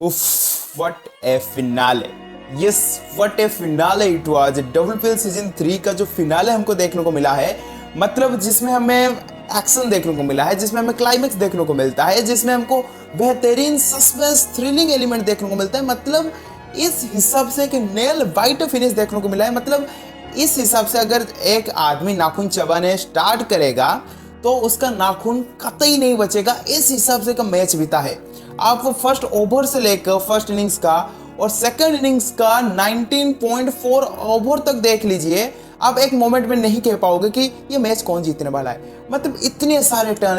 उफ, what A finale. Yes, what A finale it was. WPL season 3 का जो finale हमको देखने को मिला है, मतलब जिसमें हमें एक्शन देखने को मिला है, जिसमें हमें क्लाइमेक्स देखने को मिलता है, जिसमें हमको बेहतरीन सस्पेंस थ्रिलिंग एलिमेंट देखने को मिलता है। मतलब इस हिसाब से एक नेल बाइट फिनिश देखने को मिला है। मतलब इस हिसाब से अगर एक आदमी नाखून चबाने स्टार्ट करेगा तो उसका नाखून कतई नहीं बचेगा। इस हिसाब से का मैच बीता है। आप वो फर्स्ट ओवर से लेकर फर्स्ट इनिंग्स का और सेकंड इनिंग्स का 19.4 ओवर तक देख लीजिए, आप एक मोमेंट में नहीं कह पाओगे कि ये मैच कौन जीतने वाला है। मतलब इतने सारे टर्न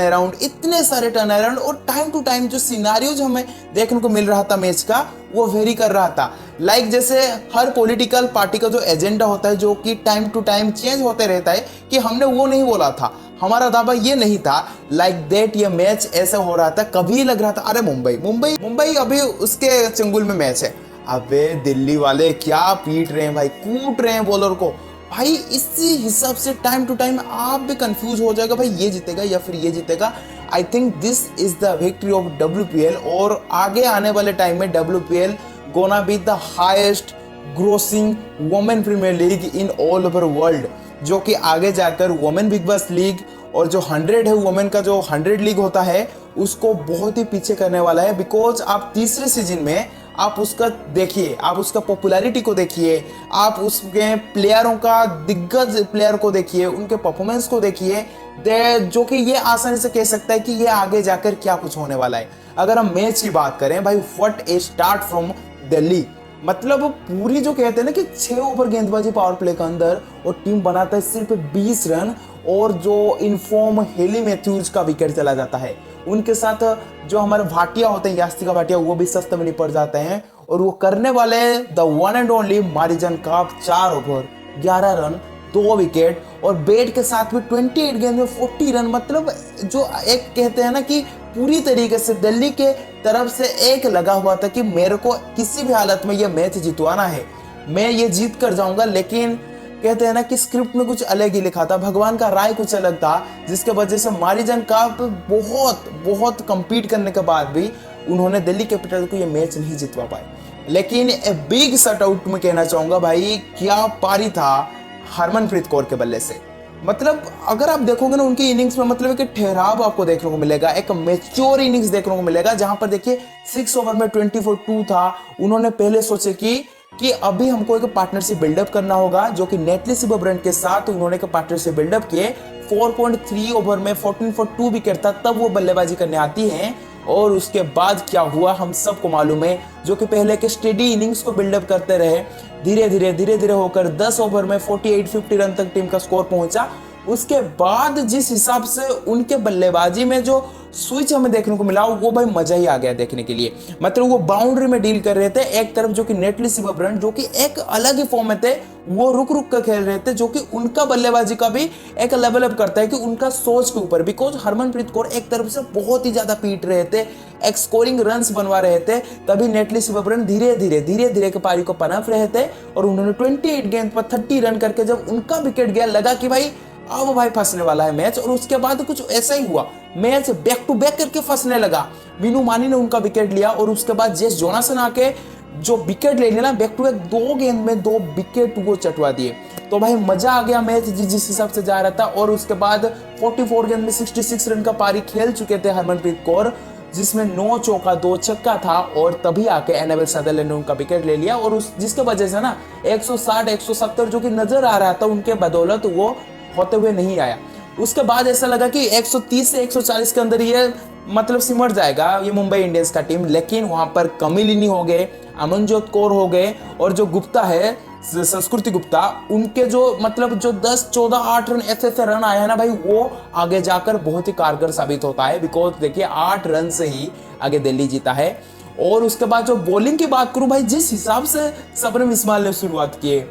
अराउंड और टाइम टू टाइम जो सिनारियोज हमें देखने को मिल रहा था मैच का, वो वेरी कर रहा था। लाइक जैसे हर पॉलिटिकल पार्टी का जो एजेंडा होता है, जो कि टाइम टू टाइम चेंज होते रहता है, कि हमने वो नहीं बोला था, हमारा दावा ये नहीं था, लाइक दैट ये मैच ऐसा हो रहा था। कभी लग रहा था अरे मुंबई अभी उसके चंगुल में मैच है। अबे दिल्ली वाले क्या पीट रहे हैं भाई, कूट रहे हैं बॉलर को भाई। इसी हिसाब से टाइम टू टाइम आप भी कंफ्यूज हो जाएगा भाई, ये जीतेगा या फिर ये जीतेगा। I think this is the victory of WPL. और आगे आने वाले टाइम में WPL gonna be the highest grossing women premiere league in all over world, जो कि आगे जाकर वुमेन बिग बॉस लीग और जो 100 है वुमेन का जो 100 लीग होता है, उसको बहुत ही पीछे करने वाला है। बिकॉज आप तीसरे सीजन में आप उसका देखिए, आप उसका पॉपुलैरिटी को देखिए, आप उसके प्लेयरों का दिग्गज प्लेयर को देखिए, उनके परफॉर्मेंस को देखिए, जो कि ये आसानी से कह सकता है कि ये आगे जाकर क्या कुछ होने वाला है। अगर हम मैच की बात करें भाई, what A start from Delhi. मतलब पूरी जो कहते हैं ना कि 6 ओवर गेंदबाजी पावर प्ले के अंदर और टीम बनाता है सिर्फ 20 रन, और जो इनफॉर्म हेली मैथ्यूज का विकेट चला जाता है। उनके साथ जो हमारे भाटिया होते हैं, यास्तिका भाटिया, वो भी सस्ते में निपट जाते हैं। और वो करने वाले the one and only मारिजन cup 4 over 11 run 2 wicket, और बैट के साथ भी 28 गेंद में 40 रन। मतलब जो एक कहते हैं ना कि पूरी तरीके से दिल्ली के तरफ से एक लगा हुआ था कि मेरे को किसी भी हालत में ये मैच जितवाना है, मैं ये जीत कर जाऊंगा। लेकिन कहते हैं ना कि स्क्रिप्ट में कुछ अलग ही लिखा था, भगवान का राय कुछ अलग था, जिसके वजह से मारिजन काप बहुत कम्पीट करने के बाद भी उन्होंने दिल्ली कैपिटल को ये मैच नहीं जितवा पाए। लेकिन ए बिग शट आउट में कहना चाहूंगा भाई, क्या पारी था हरमनप्रीत कौर के बल्ले से। मतलब अगर आप देखोगे ना उनकी इनिंग्स में, मतलब एक ठहराव आपको देखने को मिलेगा, एक मैच्योर इनिंग्स देखने को मिलेगा। जहां पर देखिए 6 ओवर में 24-2 था। उन्होंने पहले सोचे कि अभी हमको एक पार्टनरशिप बिल्डअप करना होगा, जो कि नेटली सिबब्रेंट के साथ उन्होंने एक पार्टनरशिप बिल्डअप किए। 4.3 ओवर में 14 विकेट था, तब वो बल्लेबाजी करने आती हैं। और उसके बाद क्या हुआ हम सबको मालूम है, जो कि पहले के स्टेडी इनिंग्स को बिल्डअप करते रहे, धीरे धीरे होकर 10 ओवर में 48-50 रन तक टीम का स्कोर पहुंचा। उसके बाद जिस हिसाब से उनके बल्लेबाजी में जो स्विच हमें देखने को मिला, वो भाई मजा ही आ गया देखने के लिए। मतलब वो बाउंड्री में डील कर रहे थे, एक तरफ जो कि नेटली सिबब्रेंट, जो कि एक अलग ही फॉर्म में थे, वो रुक कर खेल रहे थे, जो कि उनका बल्लेबाजी का भी एक लेवल अप करता है कि उनका सोच के ऊपर। बिकॉज हरमनप्रीत कौर एक तरफ से बहुत ही ज्यादा पीट रहे थे, एक स्कोरिंग रन्स बनवा रहे थे, तभी नेटली सिबब्रेंट धीरे धीरे के पारी को पनप रहे थे। और उन्होंने 28 गेंद पर 30 रन करके जब उनका विकेट गया, लगा कि भाई अब भाई फंसने वाला है मैच। और उसके बाद कुछ ऐसा ही हुआ, मैच बैक टू बैक करके फंसने लगा। मीनू मानी ने उनका विकेट लिया, और उसके बाद जेस जोनासन आके जो विकेट ले लिया ना, बैक टू बैक 2 गेंद में 2 विकेट वो चटवा दिए। तो भाई मजा आ गया मैच जिस हिसाब से जा रहा था। और उसके बाद 44 गेंद में 66 रन का पारी खेल चुके थे हरमनप्रीत कौर, जिसमें 9 चौका 2 छक्का था। और तभी आके एनाबेल सदरलैंड ने उनका विकेट ले लिया, और जिसके वजह से ना 160-170 जो कि नजर आ रहा था, उनके बदौलत वो होते हुए नहीं आया। उसके बाद ऐसा लगा कि 130 से 140 के अंदर ये मतलब सिमट जाएगा ये मुंबई इंडियंस का टीम। लेकिन वहां पर कमिलिनी हो गए, अमनजोत कौर हो गए, और जो गुप्ता है संस्कृति गुप्ता, उनके जो मतलब जो 10, 14, 8 रन ऐसे रन आए हैं ना भाई, वो आगे जाकर बहुत ही कारगर साबित होता है। बिकॉज देखिए 8 रन से ही आगे दिल्ली जीता है। और उसके बाद जो बॉलिंग की बात करूं भाई, जिस हिसाब से सबरम इस्माइल ने शुरुआत की,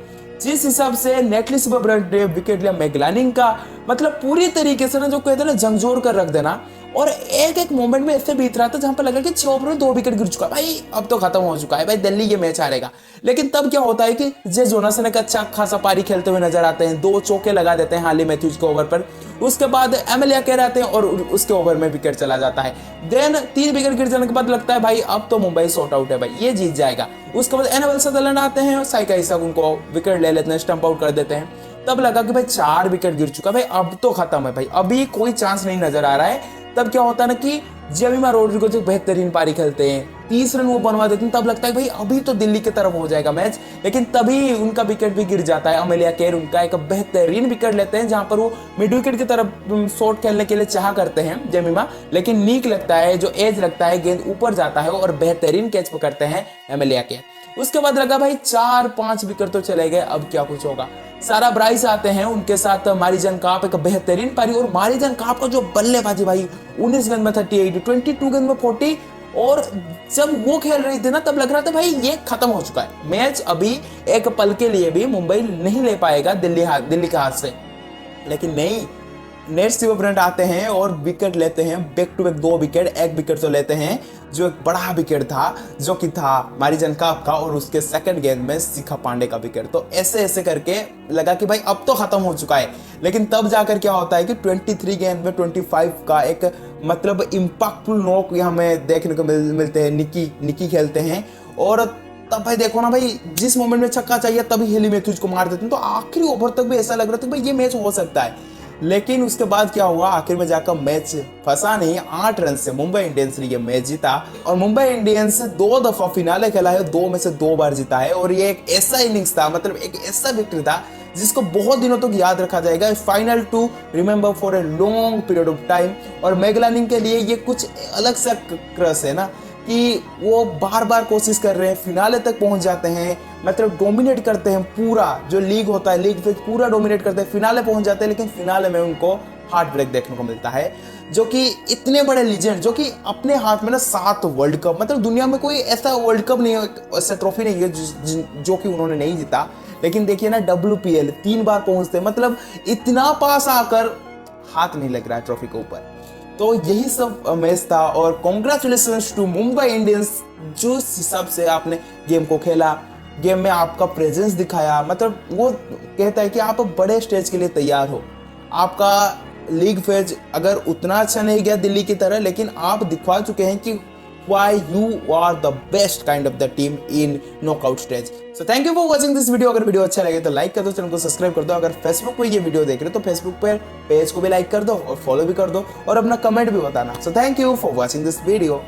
जिस हिसाब से नेटली सिबब्रेंट ने विकेट लिया मैगलानिंग का, मतलब पूरी तरीके से ना जो कहते हैं ना झंझोर कर रख देना, और एक एक मोमेंट में ऐसे बीत रहा था जहां पर लगा कि 6 ओवर में 2 विकेट गिर चुका है, भाई अब तो खत्म हो चुका है, भाई दिल्ली ये मैच हारेगा। लेकिन तब क्या होता है कि जे जोनासन एक अच्छा खासा पारी खेलते हुए नजर आते हैं, 2 चौके लगा देते हैं हार्ली मैथ्यूज के ओवर पर। उसके बाद एमएलए कह रहते हैं और उसके ओवर में विकेट चला जाता है। देन 3 विकेट गिर जाने के बाद लगता है भाई अब तो मुंबई सॉर्ट आउट है, भाई ये जीत जाएगा। उसके बाद एनएल सदरलैंड आते हैं, साइका इसाक उनको विकेट ले लेते हैं, स्टंप आउट कर देते हैं। तब लगा कि भाई 4 विकेट गिर चुका, भाई अब तो खत्म है, भाई अभी कोई चांस नहीं नजर आ रहा है। तब क्या होता है ना कि जेमिमा रोड्रिगेज जो बेहतरीन पारी खेलते हैं, 30 रन वो बनवा देते हैं, तब लगता है भाई अभी तो दिल्ली की तरफ हो जाएगा मैच। लेकिन तभी उनका विकेट भी गिर जाता है। अमेलिया केर उनका एक बेहतरीन विकेट लेते हैं जहां पर वो मिड विकेट की तरफ शॉट खेलने के लिए चाह करते हैं जेमिमा, लेकिन नीक लगता है, जो एज लगता है, गेंद ऊपर जाता है और बेहतरीन कैच पकड़ते हैं अमेलिया केर। उसके बाद लगा भाई 4-5 विकेट तो चले गए, अब क्या कुछ होगा। सारा ब्राइस आते हैं, उनके साथ मारिजन काप, एक बेहतरीन पारी। और मारिजन काप का जो बल्लेबाजी भाई, 19 गेंद में 38, 22 गेंद में 40, और जब वो खेल रही थी ना तब लग रहा था भाई ये खत्म हो चुका है मैच, अभी एक पल के लिए भी मुंबई नहीं ले पाएगा दिल्ली के हाथ से। लेकिन नहीं, नेट स्टीवरब्रंट आते हैं और विकेट लेते हैं, बैक टू बैक 2 विकेट। एक विकेट तो लेते हैं जो एक बड़ा विकेट था, जो कि था मारिजन काप का, और उसके सेकंड गेंद में शिखा पांडे का विकेट। तो ऐसे ऐसे करके लगा कि भाई अब तो खत्म हो चुका है। लेकिन तब जाकर क्या होता है कि 23 गेंद में 25 का एक मतलब इम्पैक्टफुल नॉक हमें देखने को मिलते हैं। निकी खेलते हैं, और तब भाई देखो ना भाई, जिस मोमेंट में छक्का चाहिए तभी हेली मैथ्यूज को मार देते हैं। तो आखिरी ओवर तक भी ऐसा लग रहा था भाई ये मैच हो सकता है। लेकिन उसके बाद क्या हुआ, आखिर में जाकर मैच फंसा नहीं, 8 रन से मुंबई इंडियंस ने ये मैच जीता। और मुंबई इंडियंस 2 दफा फिनाले खेला है, 2 में से 2 बार जीता है। और ये एक ऐसा इनिंग्स था, मतलब एक ऐसा विक्ट्री था जिसको बहुत दिनों तक याद रखा जाएगा, final to remember for a long period of time. और मैगलानिंग के लिए ये कुछ अलग सा क्रस है ना, कि वो बार बार कोशिश कर रहे हैं, फिनाले तक पहुंच जाते हैं, मतलब डोमिनेट करते हैं पूरा जो लीग होता है, लीग फेज पूरा डोमिनेट करते हैं, फिनाले पहुंच जाते हैं। लेकिन फिनाले में उनको हार्ट ब्रेक देखने को मिलता है, जो कि इतने बड़े लीजेंड, जो कि अपने हाथ में ना 7 वर्ल्ड कप, मतलब दुनिया में कोई ऐसा वर्ल्ड कप नहीं है, ऐसा ट्रॉफी नहीं है जो कि उन्होंने नहीं जीता। लेकिन देखिए ना, WPL 3 बार पहुंचते, मतलब इतना पास आकर हाथ नहीं लग रहा है ट्रॉफी के ऊपर। तो यही सब मैच था, और कॉन्ग्रेचुलेशंस टू मुंबई इंडियंस, जो हिसाब से आपने गेम को खेला, गेम में आपका प्रेजेंस दिखाया, मतलब वो कहता है कि आप बड़े स्टेज के लिए तैयार हो। आपका लीग फेज अगर उतना अच्छा नहीं गया दिल्ली की तरह, लेकिन आप दिखा चुके हैं कि why you are the best kind of the team in knockout stage. So thank you for watching this video. अगर वीडियो अच्छा लगे तो लाइक कर दो, चैनल को सब्सक्राइब कर दो। अगर फेसबुक पे ये वीडियो देख रहे हो तो फेसबुक पर पेज को भी लाइक कर दो और फॉलो भी कर दो, और अपना कमेंट भी बताना। So thank you for watching this video.